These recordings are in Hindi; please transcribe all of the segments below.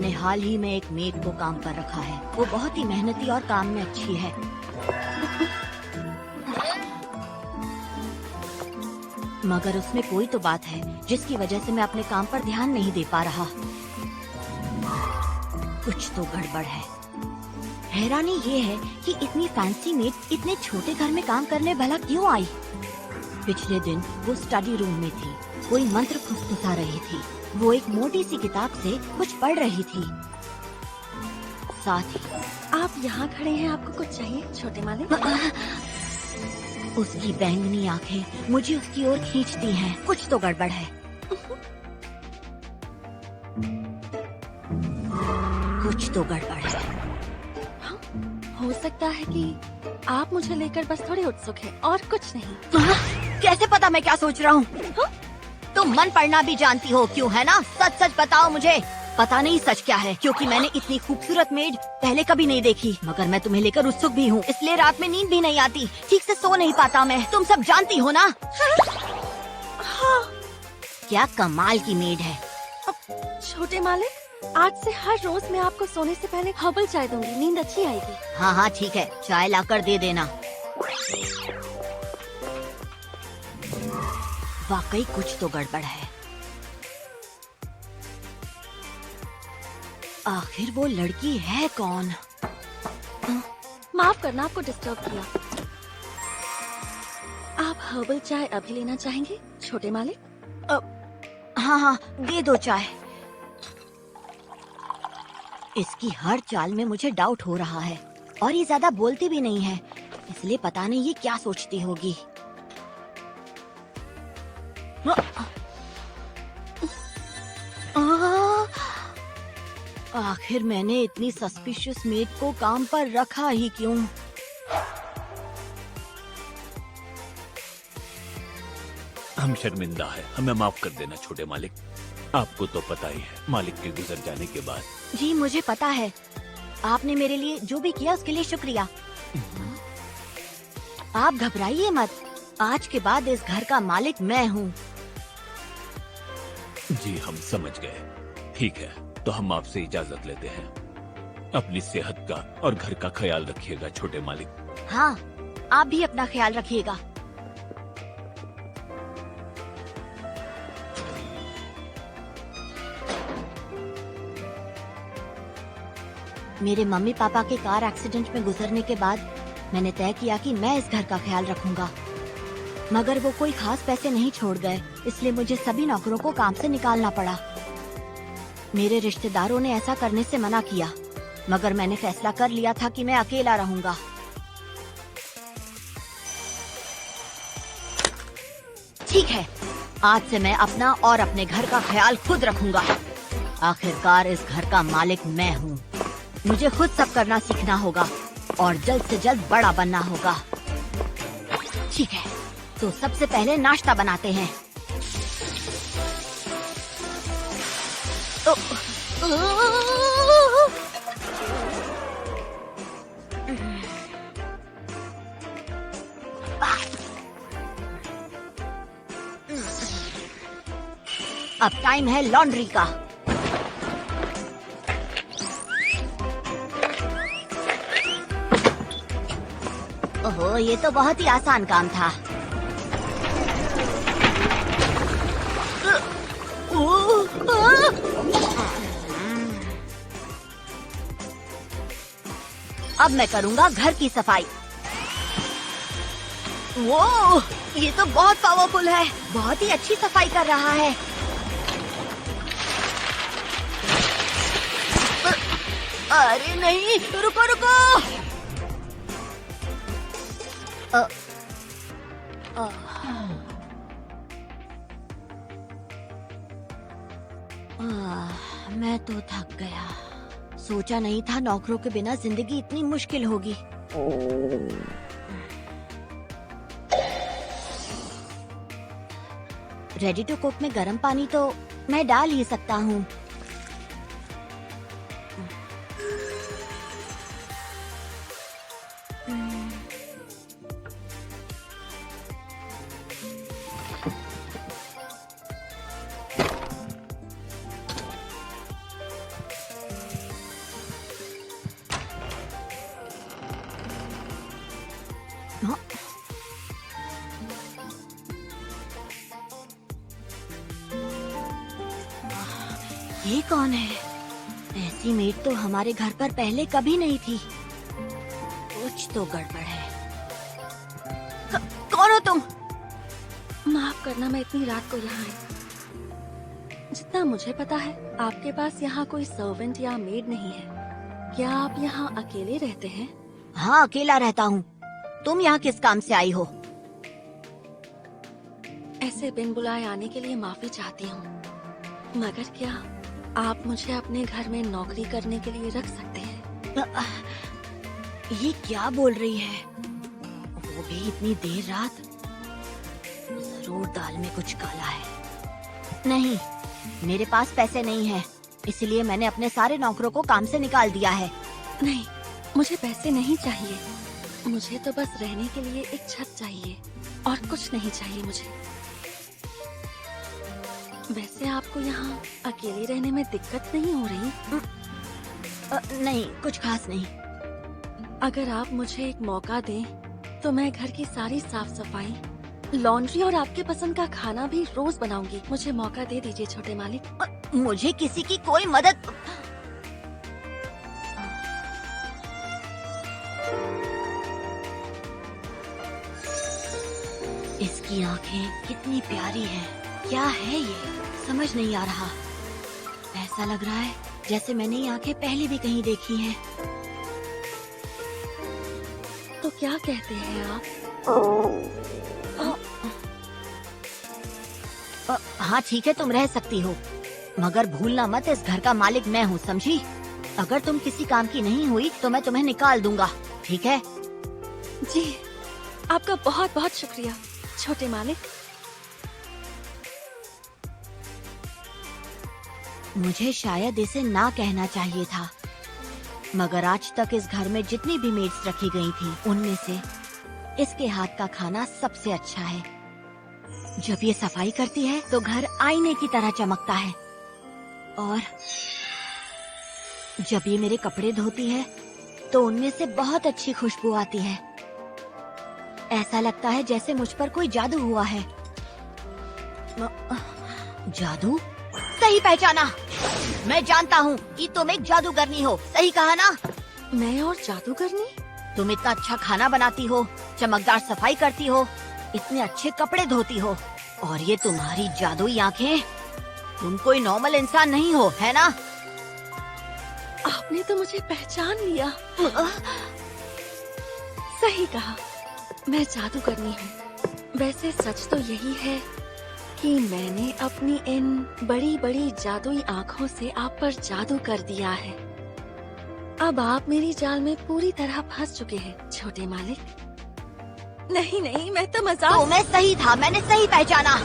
मैंने हाल ही में एक मेड को काम पर रखा है। वो बहुत ही मेहनती और काम में अच्छी है। मगर उसमें कोई तो बात है जिसकी वजह से मैं अपने काम पर ध्यान नहीं दे पा रहा। कुछ तो गड़बड़ है। हैरानी ये है कि इतनी फैंसी मेड इतने छोटे घर में काम करने भला क्यों आई। पिछले दिन वो स्टडी रूम में थी, कोई मंत्र फुसफुसा रही थी। वो एक मोटी सी किताब से कुछ पढ़ रही थी। साथ ही आप यहाँ खड़े हैं, आपको कुछ चाहिए छोटे मालिक? उसकी बैंगनी आंखें मुझे उसकी ओर खींचती हैं। कुछ तो गड़बड़ है। कुछ तो गड़बड़ है। हाँ, हो सकता है कि आप मुझे लेकर बस थोड़े उत्सुक हैं और कुछ नहीं। कैसे पता मैं क्या सोच रहा हूँ? तुम मन पढ़ना भी जानती हो क्यों, है ना? सच सच बताओ मुझे। पता नहीं सच क्या है, क्योंकि मैंने इतनी खूबसूरत मेड पहले कभी नहीं देखी। मगर मैं तुम्हें लेकर उत्सुक भी हूँ, इसलिए रात में नींद भी नहीं आती, ठीक से सो नहीं पाता मैं। तुम सब जानती हो ना? हाँ। क्या कमाल की मेड है। छोटे मालिक, आज से हर रोज मैं आपको सोने से पहले हर्बल चाय दूंगी, नींद अच्छी आएगी। हाँ हाँ ठीक है, चाय लाकर दे देना। वाकई कुछ तो गड़बड़ है। आखिर वो लड़की है कौन? माफ करना आपको डिस्टर्ब किया। आप हर्बल चाय अभी लेना चाहेंगे छोटे मालिक? हाँ हाँ दे दो चाय। इसकी हर चाल में मुझे डाउट हो रहा है और ये ज्यादा बोलती भी नहीं है, इसलिए पता नहीं ये क्या सोचती होगी। आखिर मैंने इतनी सस्पिशियस मेड को काम पर रखा ही क्यों? हम शर्मिंदा है, हमें माफ कर देना छोटे मालिक। आपको तो पता ही है, मालिक के गुजर जाने के बाद। जी मुझे पता है, आपने मेरे लिए जो भी किया उसके लिए शुक्रिया। आप घबराइए मत, आज के बाद इस घर का मालिक मैं हूँ। जी हम समझ गए। ठीक है, तो हम आपसे इजाजत लेते हैं। अपनी सेहत का और घर का ख्याल रखिएगा छोटे मालिक। हाँ, आप भी अपना ख्याल रखिएगा। मेरे मम्मी पापा के कार एक्सीडेंट में गुजरने के बाद मैंने तय किया कि मैं इस घर का ख्याल रखूंगा। मगर वो कोई खास पैसे नहीं छोड़ गए, इसलिए मुझे सभी नौकरों को काम से निकालना पड़ा। मेरे रिश्तेदारों ने ऐसा करने से मना किया, मगर मैंने फैसला कर लिया था कि मैं अकेला रहूंगा। ठीक है, आज से मैं अपना और अपने घर का ख्याल खुद रखूंगा। आखिरकार इस घर का मालिक मैं हूँ। मुझे खुद सब करना सीखना होगा और जल्द से जल्द बड़ा बनना होगा। ठीक है, तो सबसे पहले नाश्ता बनाते हैं। अब टाइम है लॉन्ड्री का। ओहो, ये तो बहुत ही आसान काम था। अब मैं करूंगा घर की सफाई। वो, ये तो बहुत पावरफुल है, बहुत ही अच्छी सफाई कर रहा है। अरे नहीं, रुको रुको। मैं तो थक गया। सोचा नहीं था नौकरों के बिना जिंदगी इतनी मुश्किल होगी। रेडी टू कुक में गर्म पानी तो मैं डाल ही सकता हूँ। ये कौन है? ऐसी मेड तो हमारे घर पर पहले कभी नहीं थी। कुछ तो गड़बड़ है। कौन हो तुम? माफ करना, मैं इतनी रात को यहाँ आई। जितना मुझे पता है, आपके पास यहाँ कोई सर्वेंट या मेड नहीं है। क्या आप यहाँ अकेले रहते हैं? हाँ, अकेला रहता हूँ। तुम यहाँ किस काम से आई हो? ऐसे बिन बुलाए आने के लिए माफी चाहती हूँ, मगर क्या आप मुझे अपने घर में नौकरी करने के लिए रख सकते हैं? ये क्या बोल रही है? वो भी इतनी देर रात? जरूर दाल में कुछ काला है। नहीं, मेरे पास पैसे नहीं है, इसलिए मैंने अपने सारे नौकरों को काम से निकाल दिया है। नहीं, मुझे पैसे नहीं चाहिए। मुझे तो बस रहने के लिए एक छत चाहिए और कुछ नहीं चाहिए मुझे। वैसे आपको यहाँ अकेले रहने में दिक्कत नहीं हो रही? नहीं, कुछ खास नहीं। अगर आप मुझे एक मौका दें तो मैं घर की सारी साफ सफाई, लॉन्ड्री और आपके पसंद का खाना भी रोज बनाऊंगी। मुझे मौका दे दीजिए छोटे मालिक। मुझे किसी की कोई मदद। इसकी आंखें कितनी प्यारी हैं। क्या है ये? समझ नहीं आ रहा। ऐसा लग रहा है जैसे मैंने ये आंखें पहले भी कहीं देखी हैं। तो क्या कहते हैं आप? हाँ ठीक है, तुम रह सकती हो, मगर भूलना मत इस घर का मालिक मैं हूँ, समझी? अगर तुम किसी काम की नहीं हुई तो मैं तुम्हें निकाल दूंगा, ठीक है? जी, आपका बहुत बहुत शुक्रिया छोटे मालिक। मुझे शायद इसे ना कहना चाहिए था, मगर आज तक इस घर में जितनी भी मेड्स रखी गई थी, उनमें से इसके हाथ का खाना सबसे अच्छा है। जब ये सफाई करती है तो घर आईने की तरह चमकता है, और जब ये मेरे कपड़े धोती है तो उनमें से बहुत अच्छी खुशबू आती है। ऐसा लगता है जैसे मुझ पर कोई जादू हुआ है। जादू? सही पहचाना। मैं जानता हूँ कि तुम एक जादूगरनी हो, सही कहा ना? मैं और जादूगरनी? तुम इतना अच्छा खाना बनाती हो, चमकदार सफाई करती हो, इतने अच्छे कपड़े धोती हो, और ये तुम्हारी जादुई आंखें। तुम कोई नॉर्मल इंसान नहीं हो, है ना? आपने तो मुझे पहचान लिया। सही कहा, मैं जादूगरनी हूँ। वैसे सच तो यही है कि मैंने अपनी इन बड़ी बड़ी जादुई आँखों से आप पर जादू कर दिया है। अब आप मेरी जाल में पूरी तरह फंस चुके हैं छोटे मालिक। नहीं नहीं, मैं तो मजाक। तो मैं सही था, मैंने सही पहचाना।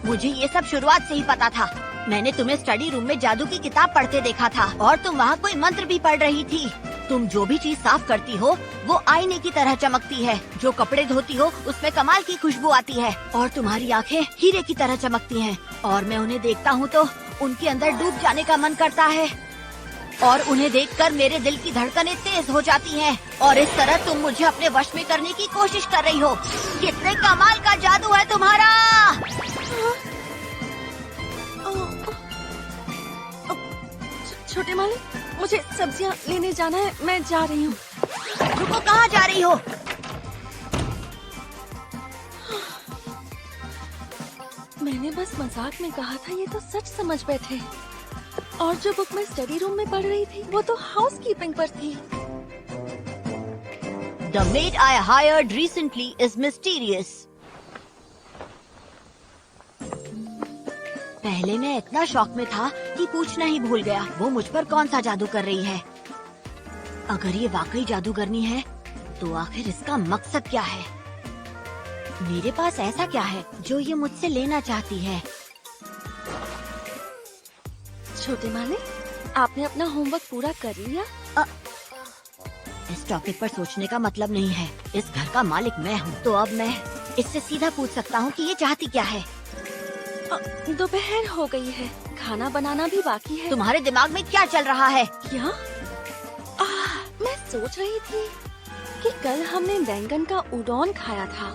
मुझे ये सब शुरुआत से ही पता था। मैंने तुम्हें स्टडी रूम में जादू की किताब पढ़ते देखा था, और तुम वहाँ कोई मंत्र भी पढ़ रही थी। तुम जो भी चीज साफ करती हो वो आईने की तरह चमकती है, जो कपड़े धोती हो उसमें कमाल की खुशबू आती है, और तुम्हारी आंखें हीरे की तरह चमकती हैं। और मैं उन्हें देखता हूँ तो उनके अंदर डूब जाने का मन करता है, और उन्हें देखकर मेरे दिल की धड़कनें तेज हो जाती हैं। और इस तरह तुम मुझे अपने वश में करने की कोशिश कर रही हो। कितने कमाल का जादू है तुम्हारा! छोटे मालिक, मुझे सब्जियां लेने जाना है, मैं जा रही हूँ। रुको, कहाँ जा रही हो? मैंने बस मजाक में कहा था, ये तो सच समझ बैठे। और जो बुक मैं स्टडी रूम में पढ़ रही थी वो तो हाउसकीपिंग पर थी। The maid I hired recently is mysterious. पहले मैं इतना शौक में था कि पूछना ही भूल गया वो मुझ पर कौन सा जादू कर रही है। अगर ये वाकई जादूगरनी है तो आखिर इसका मकसद क्या है? मेरे पास ऐसा क्या है जो ये मुझसे लेना चाहती है? छोटे मालिक, आपने अपना होमवर्क पूरा कर लिया? इस टॉपिक पर सोचने का मतलब नहीं है। इस घर का मालिक मैं हूँ, तो अब मैं इससे सीधा पूछ सकता हूँ कि ये चाहती क्या है। दोपहर हो गई है, खाना बनाना भी बाकी है। तुम्हारे दिमाग में क्या चल रहा है? क्या? मैं सोच रही थी कि कल हमने बैंगन का उडोन खाया था,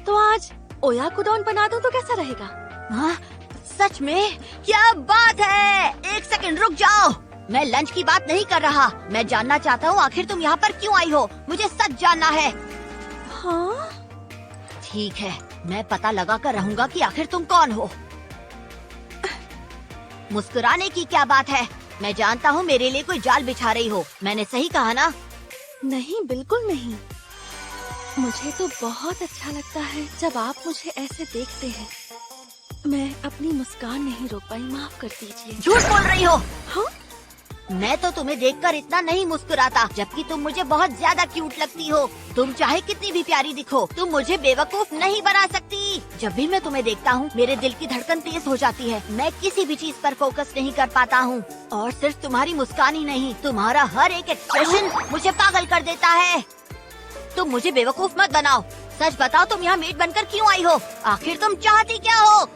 तो आज ओयाकुडोन बना दूं तो कैसा रहेगा? हाँ, सच में? क्या बात है! एक सेकंड रुक जाओ। मैं लंच की बात नहीं कर रहा। मैं जानना चाहता हूँ आखिर तुम यहाँ पर क्यों आई हो? मुझे सच जानना है। हाँ? ठीक है, मैं पता लगा कर रहूँगा कि आखिर तुम कौन हो। मुस्कुराने की क्या बात है? मैं जानता हूँ मेरे लिए कोई जाल बिछा रही हो। मैंने सही कहा ना? नहीं, बिल्कुल नहीं। मुझे तो बहुत अच्छा लगता है जब आप मुझे ऐसे देखते हैं। मैं अपनी मुस्कान नहीं रोक पाई, माफ कर दीजिए। झूठ बोल रही हो। हाँ? मैं तो तुम्हें देखकर इतना नहीं मुस्कुराता, जबकि तुम मुझे बहुत ज्यादा क्यूट लगती हो। तुम चाहे कितनी भी प्यारी दिखो, तुम मुझे बेवकूफ नहीं बना सकती। जब भी मैं तुम्हें देखता हूँ, मेरे दिल की धड़कन तेज हो जाती है। मैं किसी भी चीज पर फोकस नहीं कर पाता हूँ। और सिर्फ तुम्हारी मुस्कान ही नहीं, तुम्हारा हर एक एक्सप्रेशन मुझे पागल कर देता है। तुम मुझे बेवकूफ मत बनाओ। सच बताओ, तुम यहाँ मेड बनकर क्यों आई हो? आखिर तुम चाहती क्या हो?